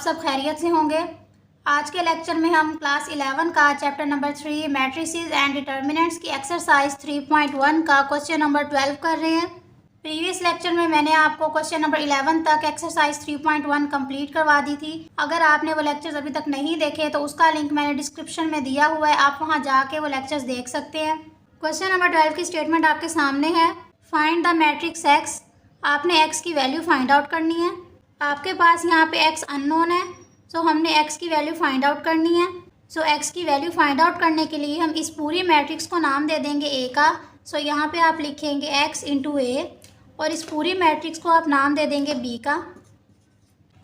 सब खैरियत से होंगे। आज के लेक्चर में हम क्लास 11 का chapter number 3 matrices and determinants की एक्सरसाइज 3.1 का क्वेश्चन नंबर 12 कर रहे हैं। प्रीवियस लेक्चर में मैंने आपको क्वेश्चन नंबर 11 तक एक्सरसाइज 3.1 कंप्लीट करवा दी थी। अगर आपने वो लेक्चर्स अभी तक नहीं देखे तो उसका लिंक मैंने डिस्क्रिप्शन में दिया हुआ है, आप वहाँ जाके वो लेक्चर्स देख सकते हैं। क्वेश्चन नंबर 12 की स्टेटमेंट आपके सामने है। Find the matrix x. आपने एक्स की वैल्यू फाइंड आउट करनी है। आपके पास यहाँ पे एक्स अननोन है, सो हमने एक्स की वैल्यू फाइंड आउट करनी है। सो एक्स की वैल्यू फाइंड आउट करने के लिए हम इस पूरी मैट्रिक्स को नाम दे देंगे ए का। सो यहाँ पे आप लिखेंगे एक्स इंटू ए और इस पूरी मैट्रिक्स को आप नाम दे देंगे बी का।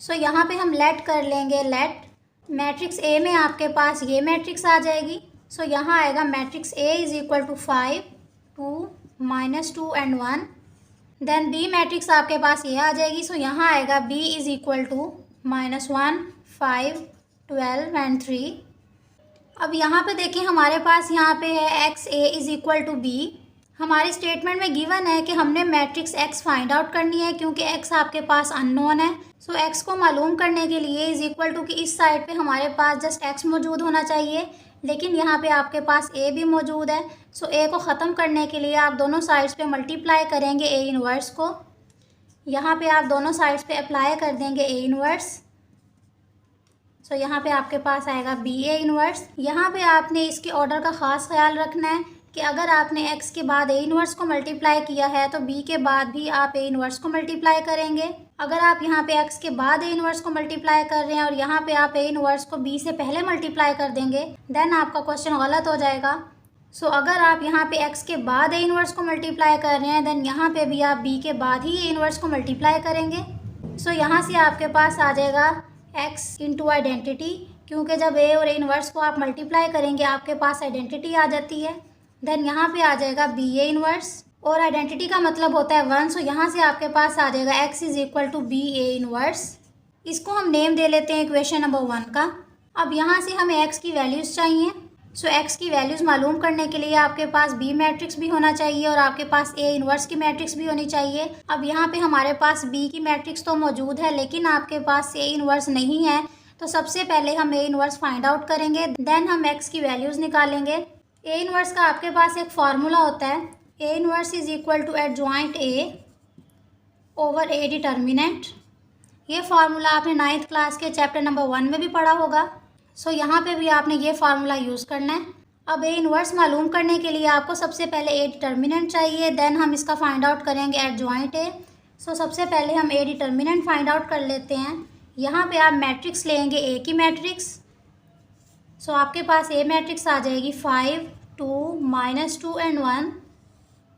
सो यहाँ पे हम लेट कर लेंगे, लेट मैट्रिक्स ए में आपके पास ये मैट्रिक्स आ जाएगी। सो यहाँ आएगा matrix A is equal to 5 2 -2 and 1। Then B matrix आपके पास ये आ जाएगी। सो यहाँ आएगा B is equal to -1 5 12 and 3। अब यहाँ पे देखिए हमारे पास यहाँ पे है X A is equal to B. हमारी स्टेटमेंट में गिवन है कि हमने मैट्रिक्स एक्स फाइंड आउट करनी है क्योंकि एक्स आपके पास अननोन है। सो एक्स को मालूम करने के लिए इज इक्वल टू कि इस साइड पे हमारे पास जस्ट एक्स मौजूद होना चाहिए, लेकिन यहाँ पे आपके पास ए भी मौजूद है। सो ए को ख़त्म करने के लिए आप दोनों साइड्स पे मल्टीप्लाई करेंगे ए इनवर्स को। यहाँ पे आप दोनों साइड्स पे अप्लाई कर देंगे ए इनवर्स। सो यहाँ पे आपके पास आएगा बी ए इनवर्स। यहाँ पे आपने इसके ऑर्डर का ख़ास ख्याल रखना है कि अगर आपने एक्स के बाद ए इनवर्स को मल्टीप्लाई किया है तो बी के बाद भी आप ए इनवर्स को मल्टीप्लाई करेंगे। अगर आप यहाँ पे एक्स के बाद ए इनवर्स को मल्टीप्लाई कर रहे हैं और यहाँ पे आप ए इनवर्स को बी से पहले मल्टीप्लाई कर देंगे, देन आपका क्वेश्चन गलत हो जाएगा। सो अगर आप यहाँ पे एक्स के बाद ए इनवर्स को मल्टीप्लाई कर रहे हैं, देन यहाँ पे भी आप बी के बाद ही ए इनवर्स को मल्टीप्लाई करेंगे। सो यहाँ से आपके पास आ जाएगा एक्स इंटू आइडेंटिटी, क्योंकि जब ए और ए इनवर्स को आप मल्टीप्लाई करेंगे आपके पास आइडेंटिटी आ जाती है। देन यहाँ पे आ जाएगा बी ए इनवर्स और आइडेंटिटी का मतलब होता है 1। सो यहाँ से आपके पास आ जाएगा X is equal to B A inverse. इसको हम नेम दे लेते हैं इक्वेशन नंबर 1 का। अब यहाँ से हमें एक्स की वैल्यूज़ चाहिए। सो एक्स की वैल्यूज़ मालूम करने के लिए आपके पास बी मैट्रिक्स भी होना चाहिए और आपके पास ए इनवर्स की मैट्रिक्स भी होनी चाहिए। अब यहाँ पे हमारे पास बी की मैट्रिक्स तो मौजूद है, लेकिन आपके पास ए इनवर्स नहीं है। तो सबसे पहले हम ए इनवर्स फाइंड आउट करेंगे, देन हम एक्स की वैल्यूज़ निकालेंगे। ए इनवर्स का आपके पास एक फार्मूला होता है, A inverse is equal to adjoint A over A determinant. ये फार्मूला आपने 9th क्लास के चैप्टर नंबर 1 में भी पढ़ा होगा। सो यहाँ पे भी आपने ये फार्मूला यूज़ करना है। अब ए इनवर्स मालूम करने के लिए आपको सबसे पहले ए डिटर्मिनेंट चाहिए, देन हम इसका फाइंड आउट करेंगे एडजॉइंट ए। सो सबसे पहले हम ए डिटर्मिनेंट फाइंड आउट कर लेते हैं। यहाँ पे आप मैट्रिक्स लेंगे ए की मैट्रिक्स। सो आपके पास ए मैट्रिक्स आ जाएगी 5 2 -2 एंड 1।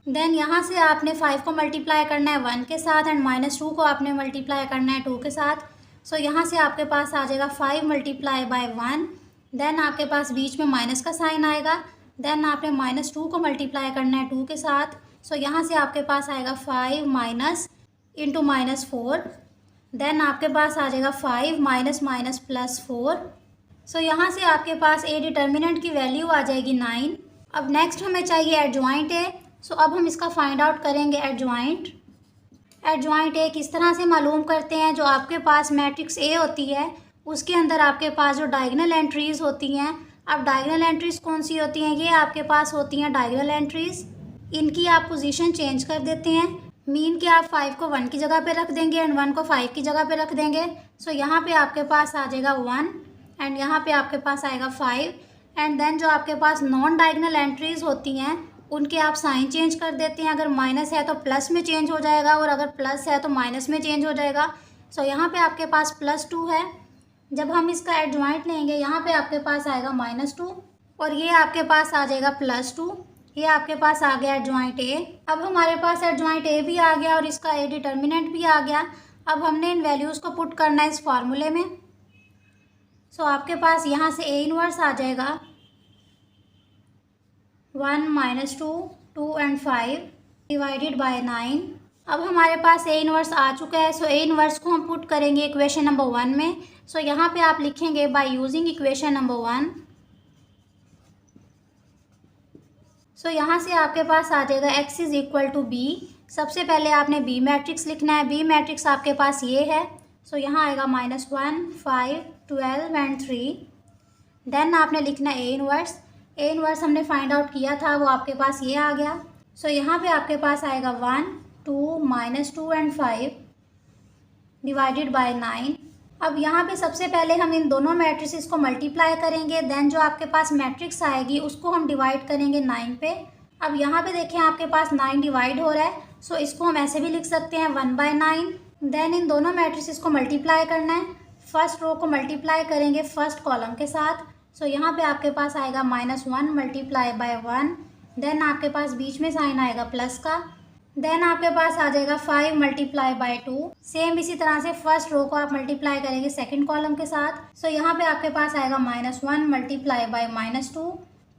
देन यहाँ से आपने 5 को मल्टीप्लाई करना है 1 के साथ एंड -2 को आपने मल्टीप्लाई करना है 2 के साथ। सो यहाँ से आपके पास आ जाएगा 5 मल्टीप्लाई बाय 1। देन आपके पास बीच में माइनस का साइन आएगा। देन आपने -2 को मल्टीप्लाई करना है 2 के साथ। सो यहाँ से आपके पास आएगा 5 माइनस इंटू -4। देन आपके पास आ जाएगा 5 माइनस माइनस प्लस 4। सो यहाँ से आपके पास ए डिटर्मिनेंट की वैल्यू आ जाएगी 9। अब नेक्स्ट हमें चाहिए एडजॉइंट ए। सो अब हम इसका फाइंड आउट करेंगे एडजॉइंट। एडजॉइंट ए किस तरह से मालूम करते हैं, जो आपके पास मैट्रिक्स ए होती है उसके अंदर आपके पास जो डायगोनल एंट्रीज़ होती हैं। अब डायगोनल एंट्रीज़ कौन सी होती हैं, ये आपके पास होती हैं डायगोनल एंट्रीज़। इनकी आप पोजीशन चेंज कर देते हैं। मीन कि आप 5 को 1 की जगह पे रख देंगे एंड 1 को 5 की जगह पे रख देंगे। सो यहाँ पे आपके पास आ जाएगा 1 एंड यहाँ पे आपके पास आएगा 5। एंड देन जो आपके पास नॉन डायगोनल एंट्रीज़ होती हैं उनके आप साइन चेंज कर देते हैं। अगर माइनस है तो प्लस में चेंज हो जाएगा और अगर प्लस है तो माइनस में चेंज हो जाएगा। सो यहाँ पे आपके पास +2 है। जब हम इसका एडजॉइंट लेंगे यहाँ पे आपके पास आएगा -2 और ये आपके पास आ जाएगा +2। ये आपके पास आ गया एडजॉइंट ए। अब हमारे पास एडजॉइंट ए भी आ गया और इसका ए डिटर्मिनेंट भी आ गया। अब हमने इन वैल्यूज़ को पुट करना है इस फार्मूले में। सो आपके पास यहाँ से ए इनवर्स आ जाएगा 1 -2 2 एंड 5 डिवाइडेड बाय 9। अब हमारे पास ए इनवर्स आ चुका है। सो ए इनवर्स को हम पुट करेंगे इक्वेशन नंबर 1 में। सो यहाँ पे आप लिखेंगे by using equation number 1। So यहाँ से आपके पास आ जाएगा X is equal to B. सबसे पहले आपने बी मैट्रिक्स लिखना है। बी मैट्रिक्स आपके पास ये है। सो यहाँ आएगा -1, 5, 12 एंड 3। देन आपने लिखना ए इनवर्स। ए इनवर्स हमने फाइंड आउट किया था, वो आपके पास ये आ गया। सो यहाँ पे आपके पास आएगा 1, 2, -2 एंड 5 डिवाइडेड बाय 9। अब यहाँ पे सबसे पहले हम इन दोनों मैट्रिसेस को मल्टीप्लाई करेंगे, देन जो आपके पास मैट्रिक्स आएगी उसको हम डिवाइड करेंगे 9 पे। अब यहाँ पे देखें आपके पास 9 डिवाइड हो रहा है, सो इसको हम ऐसे भी लिख सकते हैं 1/9। देन इन दोनों मैट्रिसेस को मल्टीप्लाई करना है। फर्स्ट रो को मल्टीप्लाई करेंगे फर्स्ट कॉलम के साथ। सो यहाँ पे आपके पास आएगा -1 मल्टीप्लाई बाय 1। देन आपके पास बीच में साइन आएगा प्लस का। देन आपके पास आ जाएगा 5 मल्टीप्लाई बाय 2। सेम इसी तरह से फर्स्ट रो को आप मल्टीप्लाई करेंगे सेकंड कॉलम के साथ। सो यहाँ पे आपके पास आएगा -1 मल्टीप्लाई बाय -2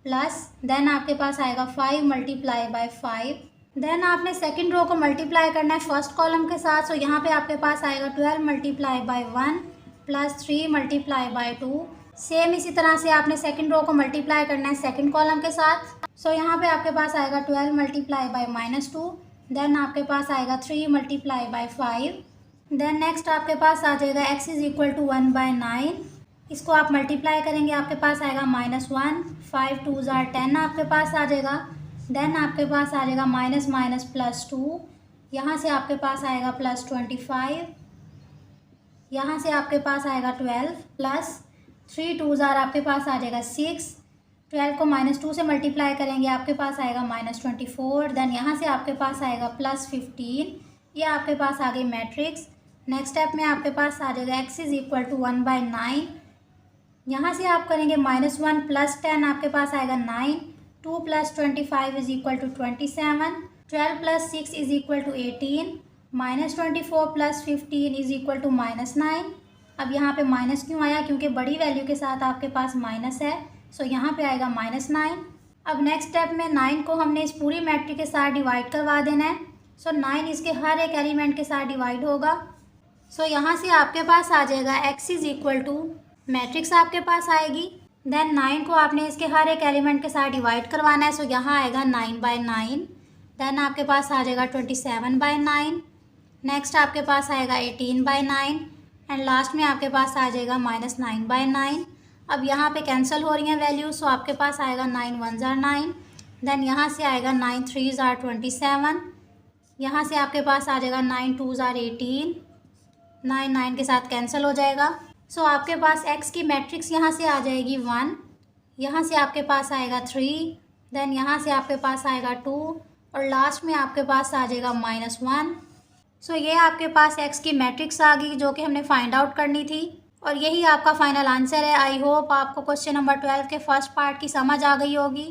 प्लस देन आपके पास आएगा 5 मल्टीप्लाई बाय 5। देन आपने सेकंड रो को मल्टीप्लाई करना है फर्स्ट कॉलम के साथ। सो यहाँ पे आपके पास आएगा 12 multiply by 1 plus 3 multiply by 2। Same इसी तरह से आपने सेकंड रो को मल्टीप्लाई करना है सेकंड कॉलम के साथ। सो यहाँ पे आपके पास आएगा 12 मल्टीप्लाई बाय -2। देन आपके पास आएगा 3 मल्टीप्लाई बाय 5। देन नेक्स्ट आपके पास आ जाएगा x इज़ इक्वल टू 1/9। इसको आप मल्टीप्लाई करेंगे, आपके पास आएगा -1, 5 2s are 10 आपके पास आ जाएगा। देन आपके पास आ जाएगा -+2। यहाँ से आपके पास आएगा +25। यहाँ से आपके पास आएगा 12 प्लस 3 2s are आपके पास आ जाएगा 6। 12 को -2 से मल्टीप्लाई करेंगे, आपके पास आएगा -24। देन यहाँ से आपके पास आएगा +15। ये आपके पास आ गई मैट्रिक्स। नेक्स्ट स्टेप में आपके पास आ जाएगा x इज़ इक्वल टू 1/9। यहाँ से आप करेंगे -1 प्लस 10 आपके पास आएगा 9। 2 + 25 is equal to 27। 12 + 6 is equal to 18। -24 + 15 is equal to -9। अब यहाँ पे माइनस क्यों आया? क्योंकि बड़ी वैल्यू के साथ आपके पास माइनस है। सो यहाँ पे आएगा -9। अब नेक्स्ट स्टेप में 9 को हमने इस पूरी मैट्रिक्स के साथ डिवाइड करवा देना है। सो 9 इसके हर एक एलिमेंट के साथ डिवाइड होगा। सो यहाँ से आपके पास आ जाएगा x is equal to matrix आपके पास आएगी। देन 9 को आपने इसके हर एक एलिमेंट के साथ डिवाइड करवाना है। सो यहाँ आएगा 9/9। देन आपके पास आ जाएगा 27/9। नेक्स्ट आपके पास आएगा 18/9 एंड लास्ट में आपके पास आ जाएगा -9/9। अब यहाँ पे कैंसिल हो रही हैं वैल्यू, सो आपके पास आएगा 9 1s are 9। देन यहाँ से आएगा 9 3s are 27। यहाँ से आपके पास आ जाएगा 9 2s are 18। 9 9 के साथ कैंसिल हो जाएगा। सो आपके पास x की मैट्रिक्स यहाँ से आ जाएगी 1। यहाँ से आपके पास आएगा 3। देन यहाँ से आपके पास आएगा 2 और लास्ट में आपके पास आ जाएगा -1। सो ये आपके पास x की मैट्रिक्स आ गई जो कि हमने फाइंड आउट करनी थी और यही आपका फाइनल आंसर है। आई होप आपको क्वेश्चन नंबर 12 के फर्स्ट पार्ट की समझ आ गई होगी।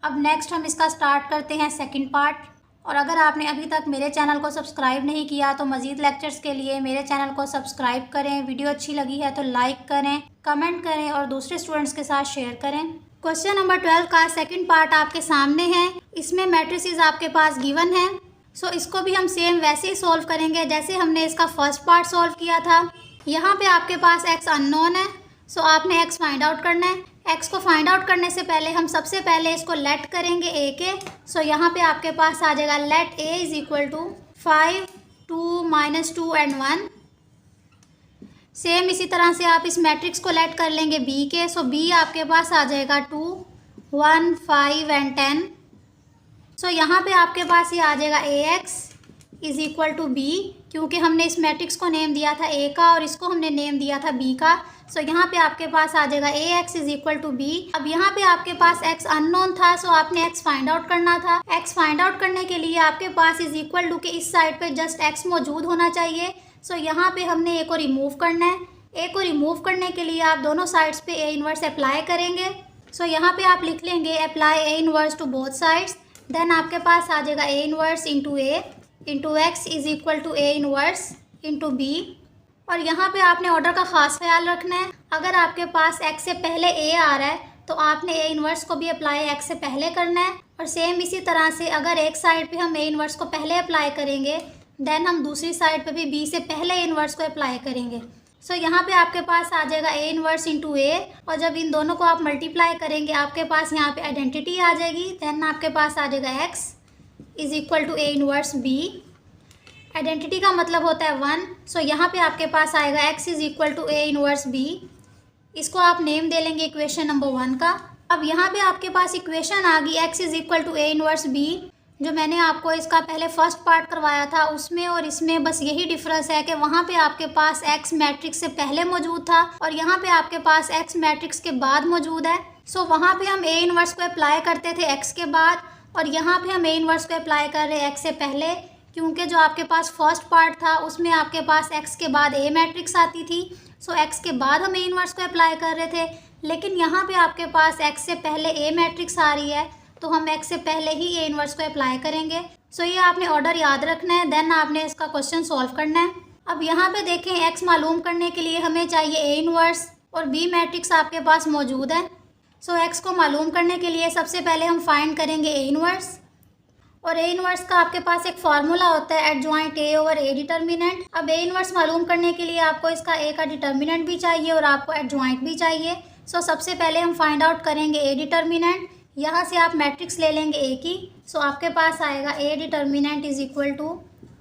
अब नेक्स्ट हम इसका स्टार्ट करते हैं सेकंड पार्ट। और अगर आपने अभी तक मेरे चैनल को सब्सक्राइब नहीं किया तो मज़ीद लेक्चर्स के लिए मेरे चैनल को सब्सक्राइब करें। वीडियो अच्छी लगी है तो लाइक करें, कमेंट करें और दूसरे स्टूडेंट्स के साथ शेयर करें। क्वेश्चन नंबर 12 का सेकंड पार्ट आपके सामने है। इसमें मैट्रिसेस आपके पास गिवन है। सो इसको भी हम सेम वैसे ही सॉल्व करेंगे जैसे हमने इसका फर्स्ट पार्ट सॉल्व किया था। यहाँ पे आपके पास x अननोन है। सो आपने x फाइंड आउट करना है। x को फाइंड आउट करने से पहले हम सबसे पहले इसको लेट करेंगे a के। सो यहाँ पे आपके पास आ जाएगा let a is equal to 5 2 -2 and 1। Same इसी तरह से आप इस मैट्रिक्स को लेट कर लेंगे b के। सो b आपके पास आ जाएगा 2 1 5 एंड 10। सो यहाँ पे आपके पास ये आ जाएगा ax is equal to b, क्योंकि हमने इस मैट्रिक्स को नेम दिया था a का और इसको हमने नेम दिया था b का। सो यहाँ पे आपके पास आ जाएगा ax is equal to b। अब यहाँ पे आपके पास x अननोन था, सो आपने x फाइंड आउट करना था। x फाइंड आउट करने के लिए आपके पास इज़ इक्वल टू के इस साइड पे जस्ट x मौजूद होना चाहिए। सो यहाँ पे हमने a को रिमूव करना है। a को रिमूव करने के लिए आप दोनों साइड्स पे a इनवर्स अप्लाई करेंगे। सो यहाँ पे आप लिख लेंगे apply a inverse to both sides. Then आपके पास आ जाएगा a inverse into a into x is equal to a inverse into b। और यहाँ पे आपने ऑर्डर का ख़ास ख्याल रखना है। अगर आपके पास x से पहले a आ रहा है तो आपने a इनवर्स को भी अप्लाई x से पहले करना है। और सेम इसी तरह से अगर एक साइड पे हम a इनवर्स को पहले अप्लाई करेंगे देन हम दूसरी साइड पे भी b से पहले a इनवर्स को अप्लाई करेंगे। सो यहाँ पे आपके पास आ जाएगा a इनवर्स इंटू a और जब इन दोनों को आप मल्टीप्लाई करेंगे आपके पास यहाँ पे आइडेंटिटी आ जाएगी। देन आपके पास आ जाएगा x is equal to a inverse b identity का मतलब होता है 1। सो यहाँ पे आपके पास आएगा x is equal to a inverse b। इसको आप नेम दे लेंगे इक्वेशन नंबर 1 का। अब यहाँ पे आपके पास इक्वेशन आ गई x is equal to a inverse b। जो मैंने आपको इसका पहले फर्स्ट पार्ट करवाया था उसमें और इसमें बस यही डिफरेंस है कि वहाँ पे आपके पास x मैट्रिक्स से पहले मौजूद था और यहाँ पे आपके पास x मैट्रिक्स के बाद मौजूद है। सो वहाँ पे हम a इनवर्स को अप्लाई करते थे x के बाद और यहाँ पे हम a इनवर्स को अप्लाई कर रहे हैं x से पहले, क्योंकि जो आपके पास फर्स्ट पार्ट था उसमें आपके पास x के बाद a मैट्रिक्स आती थी। सो x के बाद हम a इनवर्स को अप्लाई कर रहे थे, लेकिन यहाँ पे आपके पास x से पहले a मैट्रिक्स आ रही है तो हम x से पहले ही a इनवर्स को अप्लाई करेंगे। सो ये आपने ऑर्डर याद रखना है, देन आपने इसका क्वेश्चन सॉल्व करना है। अब यहाँ पे देखें x मालूम करने के लिए हमें चाहिए a इनवर्स और b मैट्रिक्स आपके पास मौजूद है। सो x को मालूम करने के लिए सबसे पहले हम फाइंड करेंगे a इनवर्स, और a इनवर्स का आपके पास एक फार्मूला होता है adjoint a over a determinant. अब a इनवर्स मालूम करने के लिए आपको इसका a का डिटर्मिनेंट भी चाहिए और आपको एडजॉइंट भी चाहिए। सो सबसे पहले हम फाइंड आउट करेंगे a डिटर्मिनेंट। यहाँ से आप मैट्रिक्स ले लेंगे a की। सो आपके पास आएगा a determinant is equal to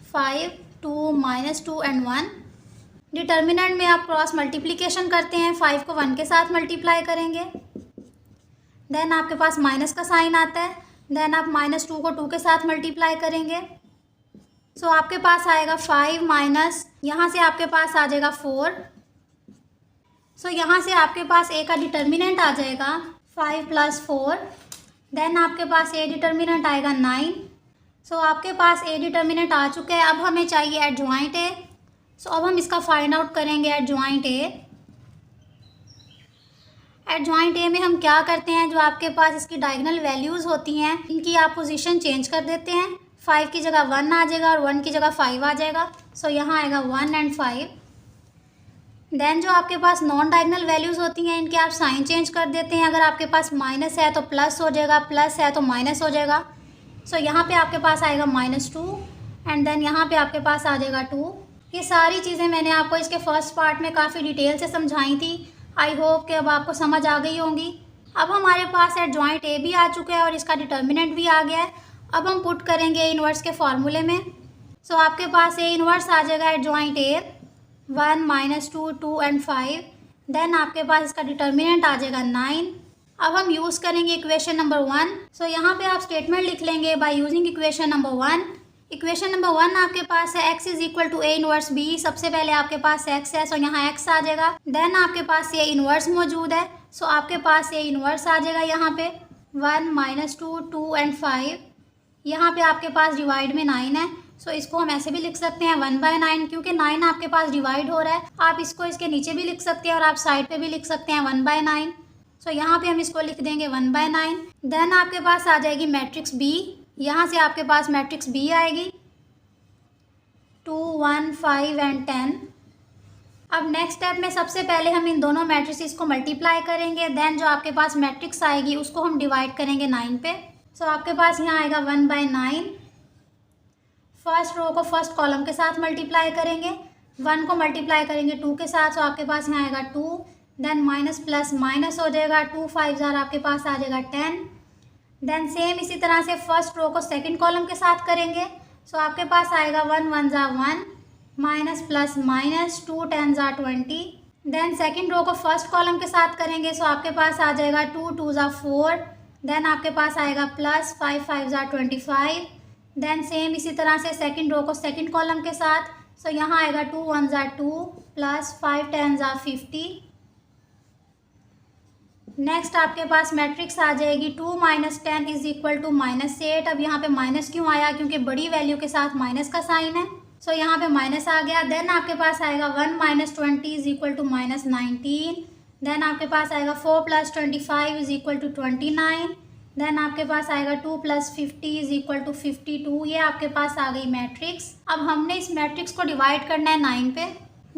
5, 2, -2 and 1। Determinant में आप क्रॉस मल्टीप्लिकेशन करते हैं, 5 को 1 के साथ मल्टीप्लाई करेंगे, देन आपके पास माइनस का साइन आता है, देन आप -2 को 2 के साथ मल्टीप्लाई करेंगे। सो आपके पास आएगा 5 माइनस, यहाँ से आपके पास आ जाएगा 4। सो यहाँ से आपके पास a का डिटर्मिनेंट आ जाएगा 5 + 4, देन आपके पास a डिटर्मिनेंट आएगा 9। सो आपके पास a डिटर्मिनेंट आ चुका है। अब हमें चाहिए एडजॉइंट a। सो अब हम इसका फाइंड आउट करेंगे एडजॉइंट a। एडजॉइंट ए में हम क्या करते हैं, जो आपके पास इसकी डायगोनल वैल्यूज़ होती हैं इनकी आप पोजीशन चेंज कर देते हैं। 5 की जगह 1 आ जाएगा और 1 की जगह 5 आ जाएगा। सो यहाँ आएगा 1 एंड 5। देन जो आपके पास नॉन डायगोनल वैल्यूज़ होती हैं इनके आप साइन चेंज कर देते हैं। अगर आपके पास माइनस है तो प्लस हो जाएगा, प्लस है तो माइनस हो जाएगा। सो यहाँ पे आपके पास आएगा -2 एंड देन यहाँ पे आपके पास आ जाएगा 2। ये सारी चीज़ें मैंने आपको इसके फर्स्ट पार्ट में काफ़ी डिटेल से समझाई थी। आई होप कि अब आपको समझ आ गई होंगी। अब हमारे पास एडजॉइंट ए भी आ चुका है और इसका डिटर्मिनेंट भी आ गया है। अब हम पुट करेंगे ए इनवर्स के फार्मूले में। सो आपके पास ए इनवर्स आ जाएगा एडजॉइंट ए 1, -2, 2 एंड 5। देन आपके पास इसका डिटर्मिनेंट आ जाएगा 9। अब हम यूज़ करेंगे इक्वेशन नंबर 1। सो यहाँ पे आप स्टेटमेंट लिख लेंगे by using equation number 1। Equation number 1 आपके पास है x is equal to a inverse b। सबसे पहले आपके पास x है, सो यहाँ x आ जाएगा। देन आपके पास ये इनवर्स मौजूद है, सो आपके पास ये इनवर्स आ जाएगा यहाँ पे 1, -2, 2 एंड 5। यहाँ पे आपके पास डिवाइड में 9 है, सो इसको हम ऐसे भी लिख सकते हैं 1/9, क्योंकि 9 आपके पास डिवाइड हो रहा है। आप इसको इसके नीचे भी लिख सकते हैं और आप साइड पे भी लिख सकते हैं 1/9। सो यहाँ पे हम इसको लिख देंगे 1/9। देन आपके पास आ जाएगी मैट्रिक्स b। यहाँ से आपके पास मैट्रिक्स b आएगी 2, 1, 5 एंड 10। अब नेक्स्ट स्टेप में सबसे पहले हम इन दोनों मैट्रिसेस को मल्टीप्लाई करेंगे, देन जो आपके पास मैट्रिक्स आएगी उसको हम डिवाइड करेंगे 9 पे। सो आपके पास यहाँ आएगा 1/9। फर्स्ट रो को फर्स्ट कॉलम के साथ मल्टीप्लाई करेंगे, 1 को मल्टीप्लाई करेंगे 2 के साथ, सो आपके पास यहाँ आएगा 2। देन माइनस प्लस माइनस हो जाएगा, 2 5 आपके पास आ जाएगा 10। देन सेम इसी तरह से फर्स्ट रो को सेकंड कॉलम के साथ करेंगे, सो आपके पास आएगा 1 1 1, minus plus minus 2 10 20। Then second row को फर्स्ट कॉलम के साथ करेंगे, सो आपके पास आ जाएगा 2 2 4। देन आपके पास आएगा प्लस 5 5 25। देन सेम इसी तरह से सेकंड रो को सेकंड कॉलम के साथ, सो यहाँ आएगा 2 1 2 प्लस 5 10 50। नेक्स्ट आपके पास मैट्रिक्स आ जाएगी 2 - 10 इज इक्वल टू -8। अब यहाँ पे माइनस क्यों आया, क्योंकि बड़ी वैल्यू के साथ माइनस का साइन है, सो यहाँ पे माइनस आ गया। देन आपके पास आएगा 1 - 20 इज इक्वल टू -19। देन आपके पास आएगा 4 + 25 इज इक्वल टू 29। देन आपके पास आएगा 2 + 50 इज इक्वल टू 52। ये आपके पास आ गई मैट्रिक्स। अब हमने इस मैट्रिक्स को डिवाइड करना है 9 पे,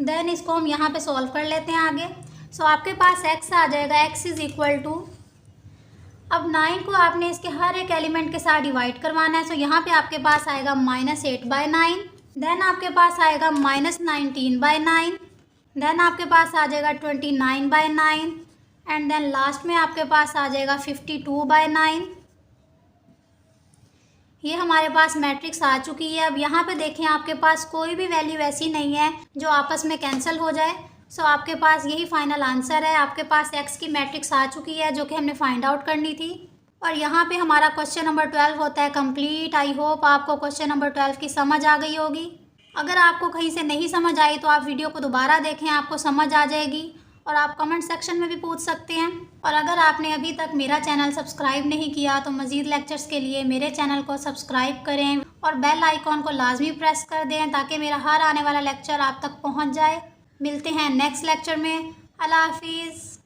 देन इसको हम यहाँ पे सॉल्व कर लेते हैं आगे। सो आपके पास x आ जाएगा, x इज इक्वल टू, अब 9 को आपने इसके हर एक एलिमेंट के साथ डिवाइड करवाना है, सो यहाँ पे आपके पास आएगा -8/9। देन आपके पास आएगा -19/9। देन आपके पास आ जाएगा 29/9 एंड देन लास्ट में आपके पास आ जाएगा 52/9। ये हमारे पास मैट्रिक्स आ चुकी है। अब यहाँ पे देखें आपके पास कोई भी वैल्यू ऐसी नहीं है जो आपस में कैंसिल हो जाए। सो आपके पास यही फाइनल आंसर है। आपके पास एक्स की मैट्रिक्स आ चुकी है जो कि हमने फाइंड आउट करनी थी। और यहाँ पे हमारा क्वेश्चन नंबर 12 होता है कंप्लीट। आई होप आपको क्वेश्चन नंबर 12 की समझ आ गई होगी। अगर आपको कहीं से नहीं समझ आई तो आप वीडियो को दोबारा देखें, आपको समझ आ जाएगी। और आप कमेंट सेक्शन में भी पूछ सकते हैं। और अगर आपने अभी तक मेरा चैनल सब्सक्राइब नहीं किया तो मज़ीद लेक्चर्स के लिए मेरे चैनल को सब्सक्राइब करें और बेल आइकॉन को लाजमी प्रेस कर दें ताकि मेरा हर आने वाला लेक्चर आप तक पहुंच जाए। मिलते हैं नेक्स्ट लेक्चर में। अल्लाह हाफिज़।